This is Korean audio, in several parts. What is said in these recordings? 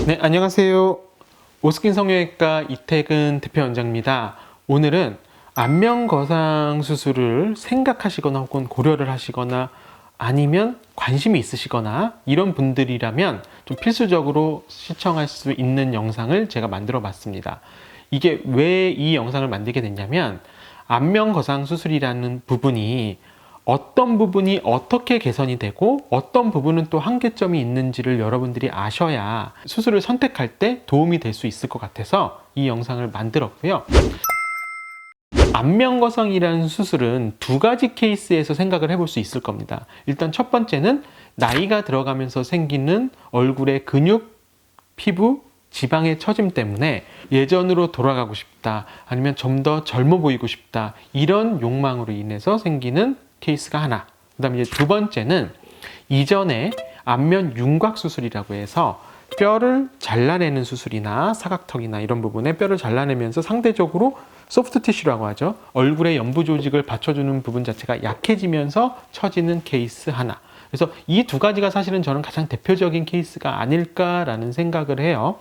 네, 안녕하세요. 오스킨 성형외과 이태근 대표원장입니다. 오늘은 안면 거상 수술을 생각하시거나 혹은 고려를 하시거나 아니면 관심이 있으시거나 이런 분들이라면 좀 필수적으로 시청할 수 있는 영상을 제가 만들어 봤습니다. 이게 왜 이 영상을 만들게 됐냐면 안면 거상 수술이라는 부분이 어떤 부분이 어떻게 개선이 되고 어떤 부분은 또 한계점이 있는지를 여러분들이 아셔야 수술을 선택할 때 도움이 될 수 있을 것 같아서 이 영상을 만들었고요. 안면 거상이라는 수술은 두 가지 케이스에서 생각을 해볼 수 있을 겁니다. 일단 첫 번째는 나이가 들어가면서 생기는 얼굴의 근육, 피부, 지방의 처짐 때문에 예전으로 돌아가고 싶다, 아니면 좀 더 젊어 보이고 싶다, 이런 욕망으로 인해서 생기는 케이스가 하나. 그 다음에 이제 두 번째는 이전에 안면 윤곽 수술이라고 해서 뼈를 잘라내는 수술이나 사각턱이나 이런 부분에 뼈를 잘라내면서 상대적으로 소프트 티슈라고 하죠. 얼굴의 연부 조직을 받쳐주는 부분 자체가 약해지면서 처지는 케이스 하나. 그래서 이 두 가지가 사실은 저는 가장 대표적인 케이스가 아닐까라는 생각을 해요.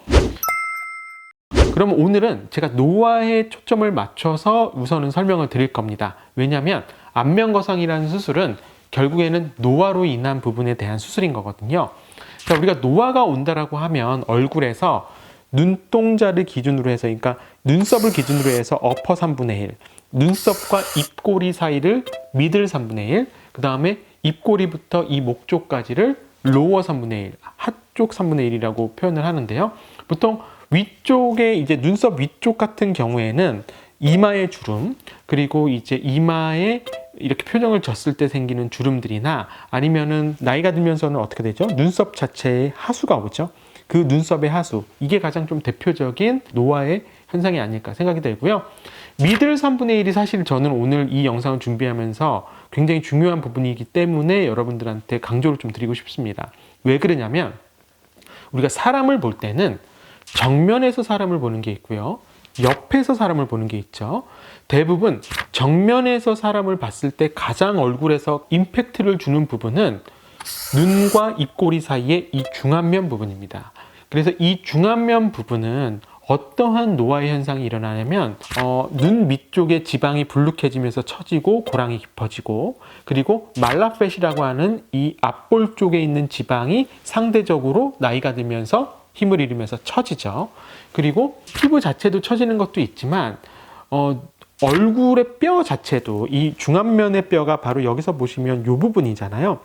그럼 오늘은 제가 노화에 초점을 맞춰서 우선은 설명을 드릴 겁니다. 왜냐하면 안면 거상이라는 수술은 결국에는 노화로 인한 부분에 대한 수술인 거거든요. 자, 우리가 노화가 온다라고 하면 얼굴에서 눈동자를 기준으로 해서, 그러니까 눈썹을 기준으로 해서 어퍼 3분의 1, 눈썹과 입꼬리 사이를 미들 3분의 1, 그 다음에 입꼬리부터 이 목 쪽까지를 로어 3분의 1, 하쪽 3분의 1이라고 표현을 하는데요. 보통 위쪽에 이제 눈썹 위쪽 같은 경우에는 이마의 주름, 그리고 이제 이마에 이렇게 표정을 졌을 때 생기는 주름들이나 아니면은 나이가 들면서는 어떻게 되죠? 눈썹 자체의 하수가 오죠. 그 눈썹의 하수, 이게 가장 좀 대표적인 노화의 현상이 아닐까 생각이 들고요. 미들 3분의 1이 사실 저는 오늘 이 영상을 준비하면서 굉장히 중요한 부분이기 때문에 여러분들한테 강조를 좀 드리고 싶습니다. 왜 그러냐면 우리가 사람을 볼 때는 정면에서 사람을 보는 게 있고요, 옆에서 사람을 보는 게 있죠. 대부분 정면에서 사람을 봤을 때 가장 얼굴에서 임팩트를 주는 부분은 눈과 입꼬리 사이의 이 중안면 부분입니다. 그래서 이 중안면 부분은 어떠한 노화의 현상이 일어나냐면 눈 밑쪽에 지방이 불룩해지면서 처지고 고랑이 깊어지고, 그리고 말라펫이라고 하는 이 앞볼 쪽에 있는 지방이 상대적으로 나이가 들면서 힘을 잃으면서 처지죠. 그리고 피부 자체도 처지는 것도 있지만 얼굴의 뼈 자체도, 이 중안면의 뼈가 바로 여기서 보시면 이 부분이잖아요.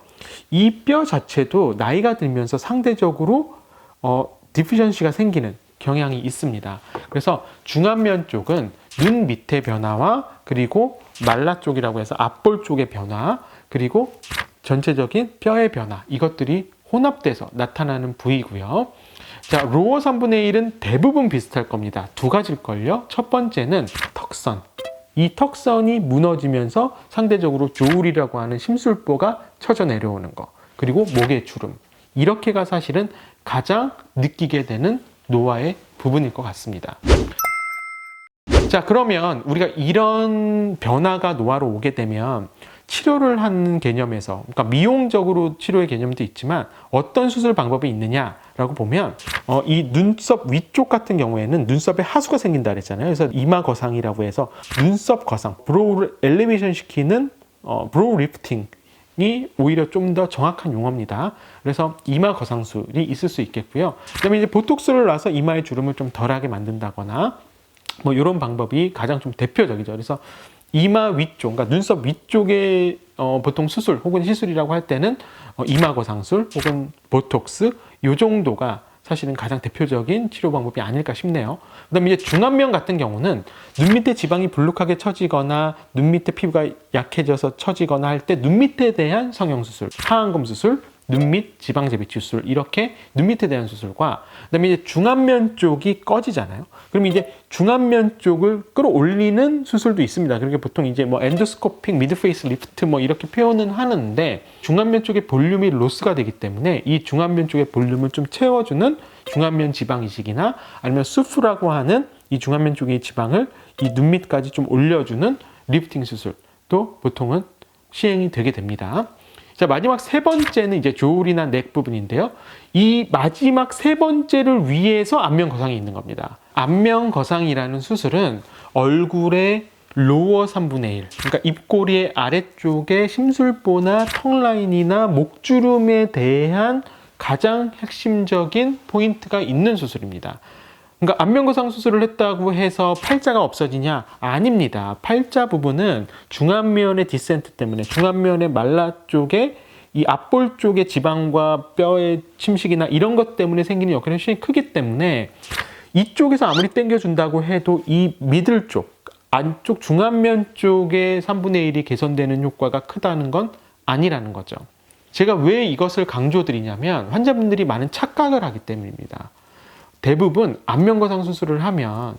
이 뼈 자체도 나이가 들면서 상대적으로 디피션시가 생기는 경향이 있습니다. 그래서 중안면 쪽은 눈 밑의 변화와 그리고 말라 쪽이라고 해서 앞볼 쪽의 변화, 그리고 전체적인 뼈의 변화, 이것들이 혼합돼서 나타나는 부위고요. 자, 로어 3분의 1은 대부분 비슷할 겁니다. 두 가지일걸요. 첫 번째는 턱선. 이 턱선이 무너지면서 상대적으로 조울이라고 하는 심술보가 처져 내려오는 거. 그리고 목의 주름. 이렇게가 사실은 가장 느끼게 되는 노화의 부분일 것 같습니다. 자, 그러면 우리가 이런 변화가 노화로 오게 되면 치료를 하는 개념에서, 그러니까 미용적으로 치료의 개념도 있지만 어떤 수술 방법이 있느냐라고 보면 이 눈썹 위쪽 같은 경우에는 눈썹에 하수가 생긴다 그랬잖아요. 그래서 이마 거상이라고 해서 눈썹 거상, 브로우를 엘리베이션 시키는 브로우 리프팅이 오히려 좀 더 정확한 용어입니다. 그래서 이마 거상술이 있을 수 있겠고요. 그다음에 이제 보톡스를 놔서 이마의 주름을 좀 덜하게 만든다거나 뭐 이런 방법이 가장 좀 대표적이죠. 그래서 이마 위쪽, 그러니까 눈썹 위쪽에 보통 수술 혹은 시술이라고 할 때는 이마 거상술 혹은 보톡스, 이 정도가 사실은 가장 대표적인 치료 방법이 아닐까 싶네요. 그다음에 이제 중안면 같은 경우는 눈 밑에 지방이 불룩하게 처지거나 눈 밑에 피부가 약해져서 처지거나 할 때 눈 밑에 대한 성형수술, 하안검 수술, 눈밑 지방 재배치 수술, 이렇게 눈밑에 대한 수술과, 그다음에 이제 중안면 쪽이 꺼지잖아요. 그럼 이제 중안면 쪽을 끌어올리는 수술도 있습니다. 그러니까 보통 이제 뭐 엔도스코픽 미드페이스 리프트 뭐 이렇게 표현은 하는데, 중안면 쪽의 볼륨이 로스가 되기 때문에 이 중안면 쪽의 볼륨을 좀 채워주는 중안면 지방 이식이나 아니면 수프라고 하는 이 중안면 쪽의 지방을 이 눈밑까지 좀 올려주는 리프팅 수술도 보통은 시행이 되게 됩니다. 자, 마지막 세 번째는 이제 조울이나 넥 부분인데요. 이 마지막 세 번째를 위해서 안면 거상이 있는 겁니다. 안면 거상이라는 수술은 얼굴의 로어 3분의 1, 그러니까 입꼬리의 아래쪽에 심술보나 턱라인이나 목주름에 대한 가장 핵심적인 포인트가 있는 수술입니다. 그러니까 안면거상 수술을 했다고 해서 팔자가 없어지냐? 아닙니다. 팔자 부분은 중안면의 디센트 때문에 중안면의 말라 쪽에 이 앞볼 쪽의 지방과 뼈의 침식이나 이런 것 때문에 생기는 역할이 훨씬 크기 때문에 이쪽에서 아무리 당겨준다고 해도 이 미들 쪽, 안쪽 중안면 쪽의 3분의 1이 개선되는 효과가 크다는 건 아니라는 거죠. 제가 왜 이것을 강조드리냐면 환자분들이 많은 착각을 하기 때문입니다. 대부분 안면거상 수술을 하면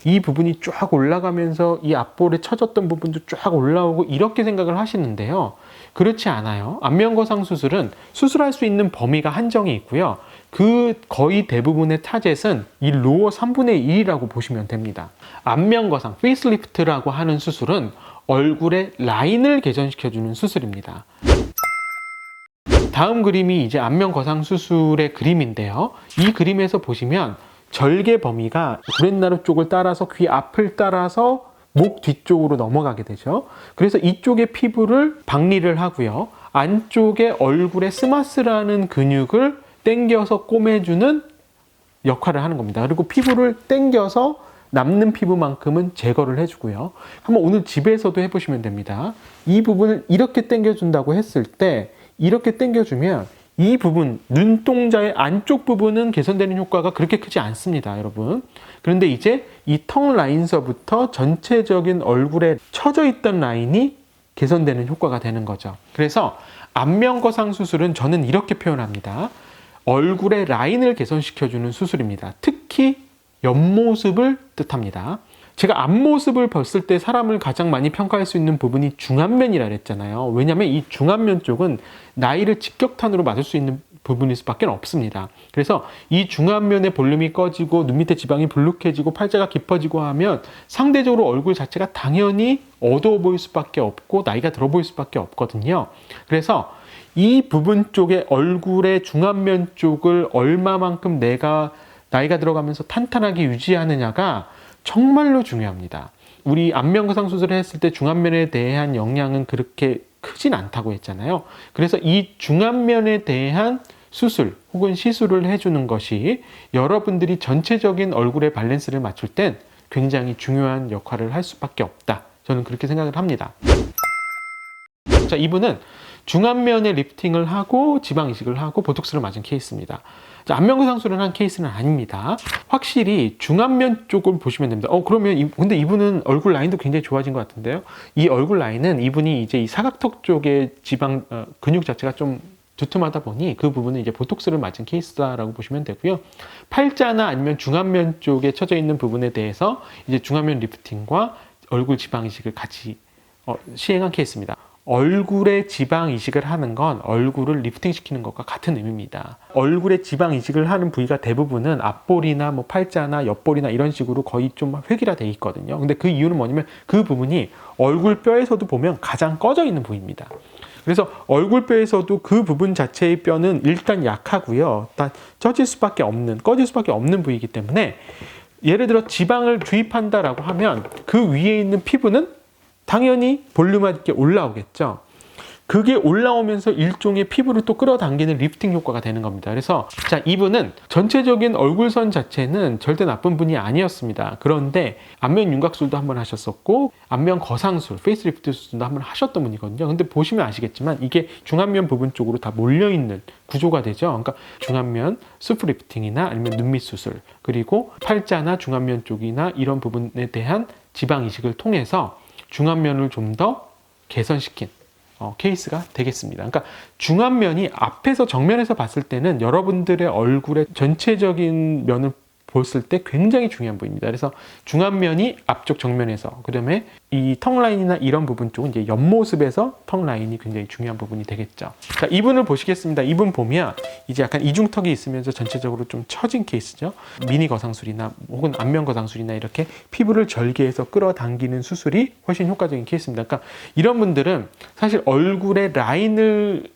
이 부분이 쫙 올라가면서 이 앞볼에 처졌던 부분도 쫙 올라오고 이렇게 생각을 하시는데요. 그렇지 않아요. 안면거상 수술은 수술할 수 있는 범위가 한정이 있고요. 그 거의 대부분의 타겟은 이 로어 3분의 1이라고 보시면 됩니다. 안면거상, 페이스리프트라고 하는 수술은 얼굴의 라인을 개선시켜주는 수술입니다. 다음 그림이 이제 안면거상 수술의 그림인데요. 이 그림에서 보시면 절개 범위가 구렛나루 쪽을 따라서 귀 앞을 따라서 목 뒤쪽으로 넘어가게 되죠. 그래서 이쪽의 피부를 박리를 하고요. 안쪽에 얼굴에 스마스라는 근육을 당겨서 꼬매주는 역할을 하는 겁니다. 그리고 피부를 당겨서 남는 피부만큼은 제거를 해주고요. 한번 오늘 집에서도 해보시면 됩니다. 이 부분을 이렇게 당겨준다고 했을 때 이렇게 당겨주면 이 부분, 눈동자의 안쪽 부분은 개선되는 효과가 그렇게 크지 않습니다, 여러분. 그런데 이제 이 턱 라인서부터 전체적인 얼굴에 처져 있던 라인이 개선되는 효과가 되는 거죠. 그래서 안면거상 수술은 저는 이렇게 표현합니다. 얼굴의 라인을 개선시켜주는 수술입니다. 특히 옆모습을 뜻합니다. 제가 앞모습을 봤을 때 사람을 가장 많이 평가할 수 있는 부분이 중안면이라 그랬잖아요. 왜냐하면 이 중안면 쪽은 나이를 직격탄으로 맞을 수 있는 부분일 수밖에 없습니다. 그래서 이 중안면의 볼륨이 꺼지고 눈 밑에 지방이 불룩해지고 팔자가 깊어지고 하면 상대적으로 얼굴 자체가 당연히 어두워 보일 수밖에 없고 나이가 들어 보일 수밖에 없거든요. 그래서 이 부분 쪽에 얼굴의 중안면 쪽을 얼마만큼 내가 나이가 들어가면서 탄탄하게 유지하느냐가 정말로 중요합니다. 우리 안면거상 수술을 했을 때 중안면에 대한 영향은 그렇게 크진 않다고 했잖아요. 그래서 이 중안면에 대한 수술 혹은 시술을 해주는 것이 여러분들이 전체적인 얼굴의 밸런스를 맞출 땐 굉장히 중요한 역할을 할 수밖에 없다. 저는 그렇게 생각을 합니다. 자, 이분은 중안면에 리프팅을 하고 지방 이식을 하고 보톡스를 맞은 케이스입니다. 자, 안면거상 수술을 한 케이스는 아닙니다. 확실히 중안면 쪽을 보시면 됩니다. 그러면 근데 이분은 얼굴 라인도 굉장히 좋아진 것 같은데요. 이 얼굴 라인은 이분이 이제 이 사각턱 쪽의 지방 근육 자체가 좀 두툼하다 보니 그 부분은 이제 보톡스를 맞은 케이스다라고 보시면 되고요. 팔자나 아니면 중안면 쪽에 처져 있는 부분에 대해서 이제 중안면 리프팅과 얼굴 지방 이식을 같이 시행한 케이스입니다. 얼굴에 지방 이식을 하는 건 얼굴을 리프팅 시키는 것과 같은 의미입니다. 얼굴에 지방 이식을 하는 부위가 대부분은 앞볼이나 뭐 팔자나 옆볼이나 이런 식으로 거의 좀 획일화되어 있거든요. 근데 그 이유는 뭐냐면 그 부분이 얼굴 뼈에서도 보면 가장 꺼져 있는 부위입니다. 그래서 얼굴뼈에서도 그 부분 자체의 뼈는 일단 약하고요. 일단 꺼질 수밖에 없는 부위이기 때문에 예를 들어 지방을 주입한다라고 하면 그 위에 있는 피부는 당연히 볼륨감 있게 올라오겠죠. 그게 올라오면서 일종의 피부를 또 끌어당기는 리프팅 효과가 되는 겁니다. 그래서 자, 이분은 전체적인 얼굴선 자체는 절대 나쁜 분이 아니었습니다. 그런데 안면 윤곽술도 한번 하셨었고 안면 거상술, 페이스리프트 수술도 한번 하셨던 분이거든요. 근데 보시면 아시겠지만 이게 중안면 부분 쪽으로 다 몰려있는 구조가 되죠. 그러니까 중안면 스프 리프팅이나 아니면 눈밑 수술, 그리고 팔자나 중안면 쪽이나 이런 부분에 대한 지방 이식을 통해서 중안면을 좀 더 개선시킨 케이스가 되겠습니다. 그러니까 중안면이 앞에서 정면에서 봤을 때는 여러분들의 얼굴의 전체적인 면을 봤을 때 굉장히 중요한 부위입니다. 그래서 중안면이 앞쪽 정면에서, 그 다음에 이 턱 라인이나 이런 부분 쪽은 이제 옆모습에서 턱 라인이 굉장히 중요한 부분이 되겠죠. 자, 이분을 보시겠습니다. 이분 보면 이제 약간 이중턱이 있으면서 전체적으로 좀 처진 케이스죠. 미니 거상술이나 혹은 안면 거상술이나 이렇게 피부를 절개해서 끌어당기는 수술이 훨씬 효과적인 케이스입니다. 그러니까 이런 분들은 사실 얼굴의 라인을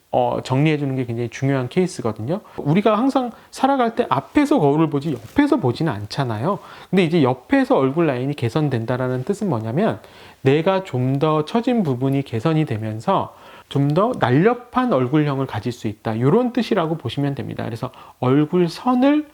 정리해 주는 게 굉장히 중요한 케이스거든요. 우리가 항상 살아갈 때 앞에서 거울을 보지 옆에서 보지는 않잖아요. 근데 이제 옆에서 얼굴 라인이 개선된다라는 뜻은 뭐냐면 내가 좀 더 처진 부분이 개선이 되면서 좀 더 날렵한 얼굴형을 가질 수 있다. 이런 뜻이라고 보시면 됩니다. 그래서 얼굴 선을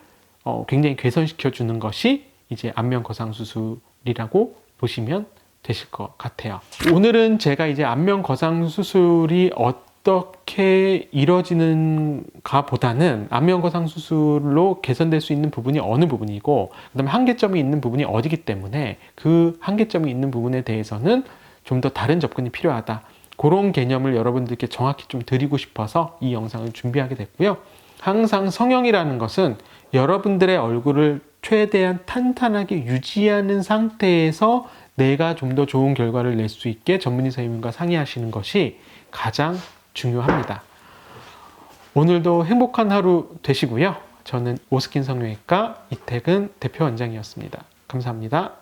굉장히 개선시켜 주는 것이 이제 안면 거상 수술이라고 보시면 되실 것 같아요. 오늘은 제가 이제 안면 거상 수술이 어떻게 이루어지는가 보다는 안면 거상 수술로 개선될 수 있는 부분이 어느 부분이고 그다음에 한계점이 있는 부분이 어디기 때문에 그 한계점이 있는 부분에 대해서는 좀 더 다른 접근이 필요하다. 그런 개념을 여러분들께 정확히 좀 드리고 싶어서 이 영상을 준비하게 됐고요. 항상 성형이라는 것은 여러분들의 얼굴을 최대한 탄탄하게 유지하는 상태에서 내가 좀 더 좋은 결과를 낼 수 있게 전문의 선생님과 상의하시는 것이 가장 중요합니다. 오늘도 행복한 하루 되시고요. 저는 오스킨 성형외과 이태근 대표 원장이었습니다. 감사합니다.